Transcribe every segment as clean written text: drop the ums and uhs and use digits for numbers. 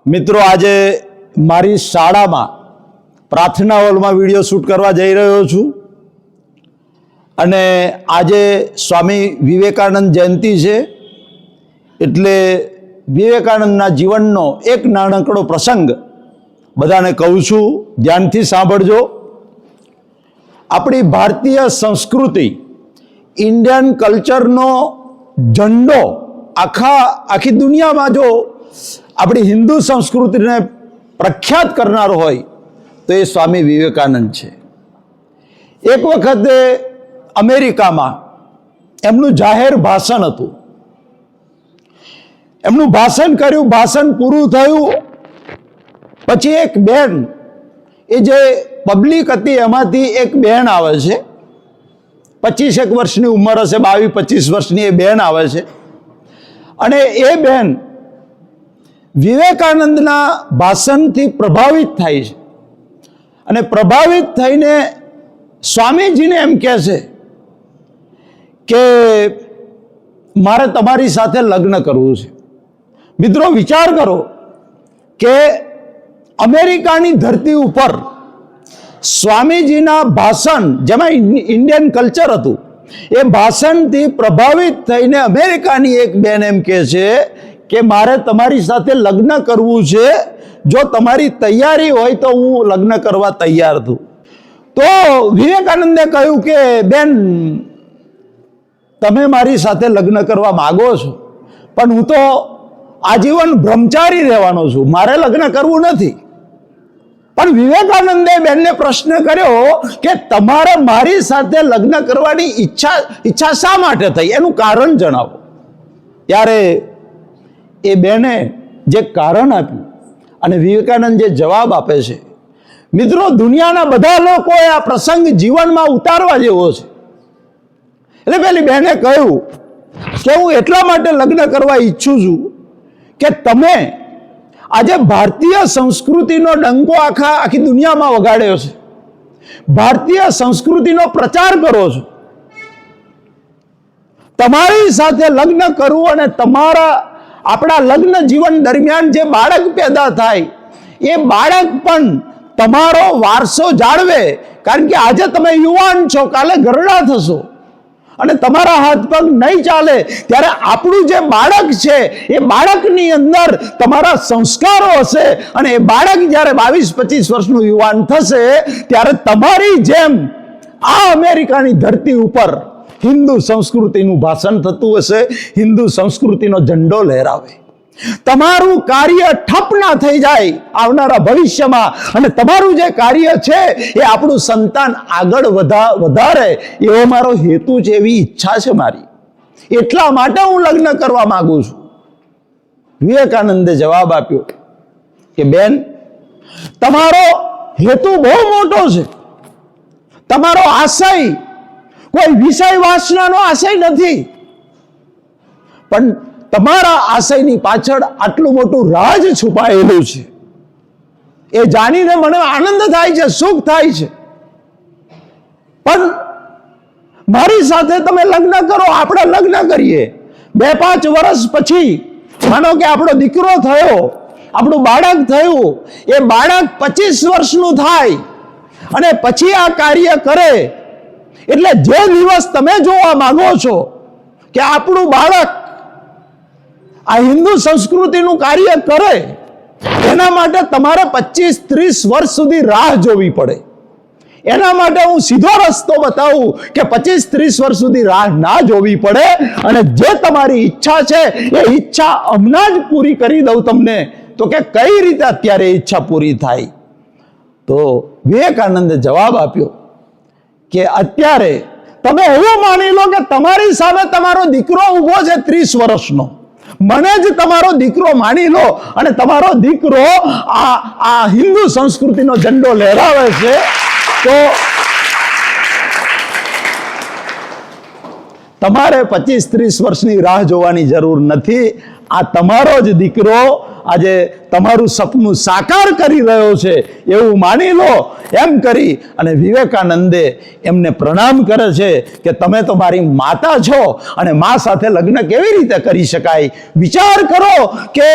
મિત્રો, આજે મારી શાળામાં પ્રાર્થના હોલમાં વિડીયો શૂટ કરવા જઈ રહ્યો છું અને આજે સ્વામી વિવેકાનંદ જયંતિ છે, એટલે વિવેકાનંદના જીવનનો એક નાનકડો પ્રસંગ બધાને કહું છું, ધ્યાનથી સાંભળજો. આપણી ભારતીય સંસ્કૃતિ, ઇન્ડિયન કલ્ચરનો ઝંડો આખી દુનિયામાં જો આપણી હિન્દુ સંસ્કૃતિને પ્રખ્યાત કરનાર હોય તો એ સ્વામી વિવેકાનંદ છે. એક વખતે અમેરિકામાં એમનું જાહેર ભાષણ હતું. એમનું ભાષણ કર્યું, ભાષણ પૂરું થયું પછી એક બેન, એ જે પબ્લિક હતી એમાંથી એક બેન આવે છે, 25 વર્ષની ઉંમર હશે, 22-25 વર્ષની એ બેન આવે છે અને એ બેન વિવેકાનંદના ભાષણથી પ્રભાવિત થાય છે અને પ્રભાવિત થઈને સ્વામીજીને એમ કહે છે કે મારે તમારી સાથે લગ્ન કરવું છે. મિત્રો, વિચાર કરો કે અમેરિકાની ધરતી ઉપર સ્વામીજીના ભાષણ, જેમાં ઇન્ડિયન કલ્ચર હતું, એ ભાષણથી પ્રભાવિત થઈને અમેરિકાની એક બેન એમ કહે છે કે મારે તમારી સાથે લગ્ન કરવું છે, જો તમારી તૈયારી હોય તો હું લગ્ન કરવા તૈયાર છું. તો વિવેકાનંદે કહ્યું કે બેન, તમે મારી સાથે લગ્ન કરવા માગો છો, પણ હું તો આજીવન બ્રહ્મચારી રહેવાનો છું, મારે લગ્ન કરવું નથી. પણ વિવેકાનંદે બેનને પ્રશ્ન કર્યો કે તમારે મારી સાથે લગ્ન કરવાની ઈચ્છા શા માટે થઈ, એનું કારણ જણાવો. ત્યારે એ બેને જે કારણ આપ્યું અને વિવેકાનંદ જે જવાબ આપે છે, મિત્રો, દુનિયાના બધા લોકોએ આ પ્રસંગ જીવનમાં ઉતારવા જેવો છે. એટલે પેલી બેને કહ્યું કે હું એટલા માટે લગ્ન કરવા ઈચ્છું છું કે તમે આજે ભારતીય સંસ્કૃતિનો ડંકો આખી દુનિયામાં વગાડ્યો છે, ભારતીય સંસ્કૃતિનો પ્રચાર કરો છો. તમારી સાથે લગ્ન કરવું અને આપણા લગ્ન જીવન દરમિયાન જે બાળક પેદા થાય એ બાળક પણ તમારો વારસો જાળવે, કારણ કે આજે તમે યુવાન છો, કાલે ઘરડા થશો અને તમારા હાથ પગ નહીં ચાલે, ત્યારે આપણું જે બાળક છે એ બાળકની અંદર તમારા સંસ્કારો હશે અને એ બાળક જ્યારે 22-25 વર્ષનું યુવાન થશે ત્યારે તમારી જેમ આ અમેરિકાની ધરતી ઉપર હિન્દુ સંસ્કૃતિનું ભાષણ થતું હશે, હિન્દુ સંસ્કૃતિનો ઝંડો લહેરાવે. તમારું કાર્ય ઠપ ના થઈ જાય આવનારા ભવિષ્યમાં, અને તમારું જે કાર્ય છે એ આપણું સંતાન આગળ વધારે, એવો મારો હેતુ છે, એવી ઈચ્છા છે મારી. એટલા માટે હું લગ્ન કરવા માંગુ છું. વિવેકાનંદે જવાબ આપ્યો કે બેન, તમારો હેતુ બહુ મોટો છે, તમારો આશય કોઈ વિષય વાસનાનો આશય નથી, પણ તમારા આશયની પાછળ આટલું મોટું રાજ છુપાયેલું છે. એ જાણીને મને આનંદ થાય છે, સુખ થાય છે. પણ મારી સાથે તમે લગ્ન કરો, આપણે લગ્ન કરીએ, 2-5 વર્ષ પછી માનો કે આપણો દીકરો થયો, આપણું બાળક થયું, એ બાળક 25 વર્ષનું થાય અને પછી આ કાર્ય કરે, એટલે જે દિવસ તમે જોવા માંગો છો કે આપણું બાળક આ હિન્દુ સંસ્કૃતિનું કાર્ય કરે, એના માટે તમારે 25-30 વર્ષ સુધી રાહ જોવી પડે. એના માટે હું સીધો રસ્તો બતાવું કે 25-30 વર્ષ સુધી રાહ ના જોવી પડે અને જે તમારી ઈચ્છા છે એ ઈચ્છા હમણાં જ પૂરી કરી દઉં તમને. તો કે કઈ રીતે અત્યારે ઈચ્છા પૂરી થાય? તો વિવેકાનંદે જવાબ આપ્યો કે અત્યારે તમે એવું માની લો કે તમારી સામે તમારો દીકરો ઊભો છે 30 વર્ષનો, મને જ તમારો દીકરો માની લો અને તમારો દીકરો આ હિન્દુ સંસ્કૃતિનો ઝંડો લહેરાવે છે, તો તમારે 25-30 વર્ષની રાહ જોવાની જરૂર નથી. આ તમારો જ દીકરો આજે તમારું સપનું સાકાર કરી રહ્યો છે એવું માની લો. એમ કરી અને વિવેકાનંદે એમને પ્રણામ કરે છે કે તમે તો મારી માતા છો અને મા સાથે લગ્ન કેવી રીતે કરી શકાય. વિચાર કરો કે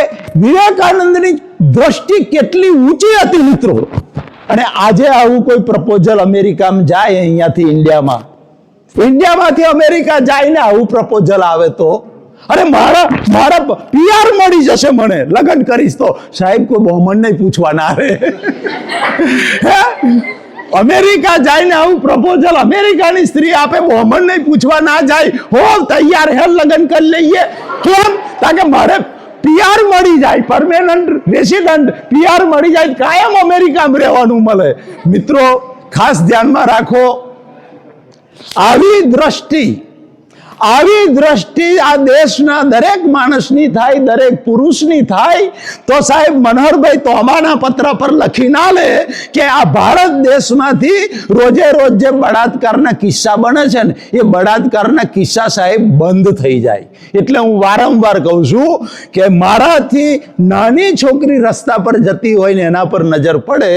વિવેકાનંદની દ્રષ્ટિ કેટલી ઊંચી હતી મિત્રો. અને આજે આવું કોઈ પ્રપોઝલ અમેરિકામાં જાય, અહીંયાથી ઇન્ડિયામાંથી અમેરિકા જાય ને આવું પ્રપોઝલ આવે તો અરે મારા પીઆર મળી જશે, મને લગ્ન કરીશ તો સાહેબ કોઈ બહુમન નહીં પૂછવાના આવે. અમેરિકા જાય ને આવું પ્રપોઝલ અમેરિકાની સ્ત્રી આપે, બહુમન નહીં પૂછવા ના જાય, હો તૈયાર હે લગ્ન કરી લઈએ. કેમ? કારણ કે મારે પીઆર મળી જાય, પરમેનન્ટ રેસિડન્ટ પીઆર મળી જાય, કાયમ અમેરિકામાં રહેવાનું મળે. મિત્રો ખાસ ધ્યાનમાં રાખો, આવી દ્રષ્ટિ આ દેશના દરેક માણસની થાય, દરેક પુરુષની થાય તો સાહેબ મનહરભાઈ તોમાના પત્ર પર લખી ના લે કે આ ભારત દેશમાંથી રોજે રોજ જે બળાત્કારના કિસ્સા બને છે ને એ બળાત્કારના કિસ્સા સાહેબ બંધ થઈ જાય. એટલે હું વારંવાર કહું છું કે મારાથી નાની છોકરી રસ્તા પર જતી હોય ને એના પર નજર પડે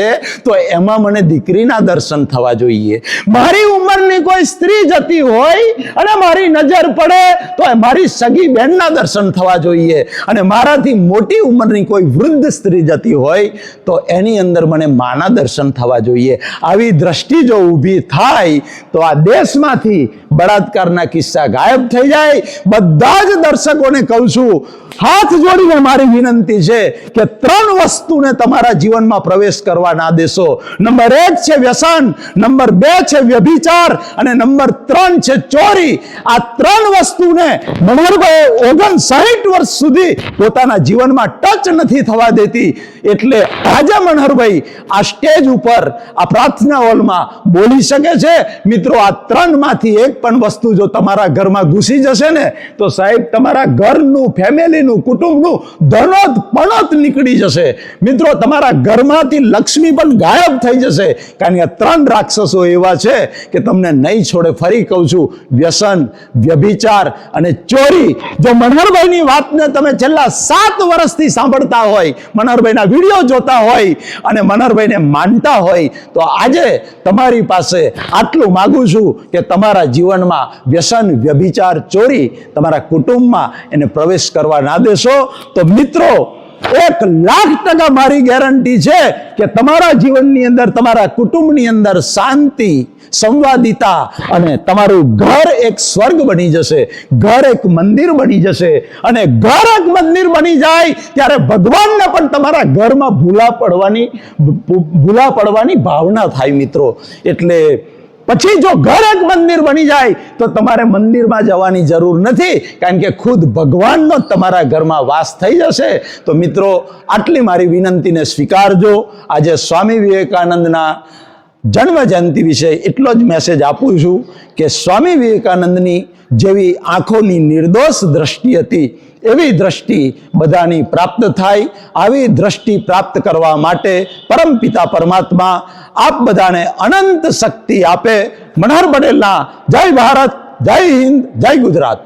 તો એમાં મને દીકરીના દર્શન થવા જોઈએ. મારી ઉંમરની કોઈ સ્ત્રી જતી હોય અને મારી નજર પડે તો મારી સગી બહેનના દર્શન થવા જોઈએ. અને મારાથી મોટી ઉંમરની કોઈ વૃદ્ધ સ્ત્રી જતી હોય તો એની અંદર મને માના દર્શન થવા જોઈએ. આવી દ્રષ્ટિ જો ઊભી થાય તો આ દેશમાંથી બળાત્કારના કિસ્સા ગાયબ થઈ જાય. બધા જ દર્શકોને કહું છું, હાથ જોડીને મારી વિનંતી છે કે 3 વસ્તુને તમારા જીવનમાં પ્રવેશ કરવા ના દેશો. નંબર 1 છે વ્યસન, નંબર 2 છે વ્યભિચાર અને નંબર 3 છે ચોરી. આ 3 વસ્તુને મનહરભાઈ 59 વર્ષ સુધી પોતાના જીવનમાં ટચ નથી થવા દેતી. એટલે આજે મનહરભાઈ આ સ્ટેજ ઉપર આ પ્રાર્થના હોલમાં બોલી શકે છે. મિત્રો આ 3 માંથી એક પણ વસ્તુ જો તમારા ઘરમાં ઘૂસી જશે ને તો સાહેબ તમારા ઘરનું, ફેમિલીનું, કુટુંબનું ધનોત પણોત નીકળી જશે. મિત્રો તમારા ઘરમાંથી લક્ષ્મી પણ ગાયબ થઈ જશે. કારણ કે 3 રાક્ષસો એવા છે કે તમને નહીં છોડે. ફરી કહું છું, વ્યસન, વ્યભિચાર અને ચોરી. જો મનહરભાઈની વાતને તમે છેલ્લા 7 વર્ષથી સાંભળતા હોય, મનહરભાઈના વિડીયો જોતા હોય અને મનહરભાઈને માનતા હોય તો આજે તમારી પાસે આટલું માગું છું કે તમારા જીવનમાં વ્યસન, વ્યભિચાર, ચોરી તમારા કુટુંબમાં એને પ્રવેશ કરવા ના દેશો. તો મિત્રો 1,00,000% મારી ગેરંટી છે કે તમારા જીવનની અંદર, તમારા કુટુંબની અંદર શાંતિ, સંવાદિતા અને તમારું ઘર એક સ્વર્ગ બની જશે, ઘર એક મંદિર બની જશે. અને ઘર એક મંદિર બની જાય ત્યારે ભગવાનને પણ તમારા ઘરમાં ભૂલા પડવાની ભાવના થાય મિત્રો. એટલે પછી જો ઘર એક મંદિર બની જાય તો તમારે મંદિરમાં જવાની જરૂર નથી, કારણ કે ખુદ ભગવાનનો તમારા ઘરમાં વાસ થઈ જશે. તો મિત્રો આટલી મારી વિનંતીને સ્વીકારજો. આજે સ્વામી વિવેકાનંદના જન્મ જયંતિ વિશે એટલો જ મેસેજ આપું છું કે સ્વામી વિવેકાનંદની જેવી આંખોની નિર્દોષ દ્રષ્ટિ હતી એવી દ્રષ્ટિ બધાની પ્રાપ્ત થાય. આવી દ્રષ્ટિ પ્રાપ્ત કરવા માટે પરમપિતા પરમાત્મા આપ બધાને અનંત શક્તિ આપે. મનહર પટેલના જય ભારત, જય હિન્દ, જય ગુજરાત.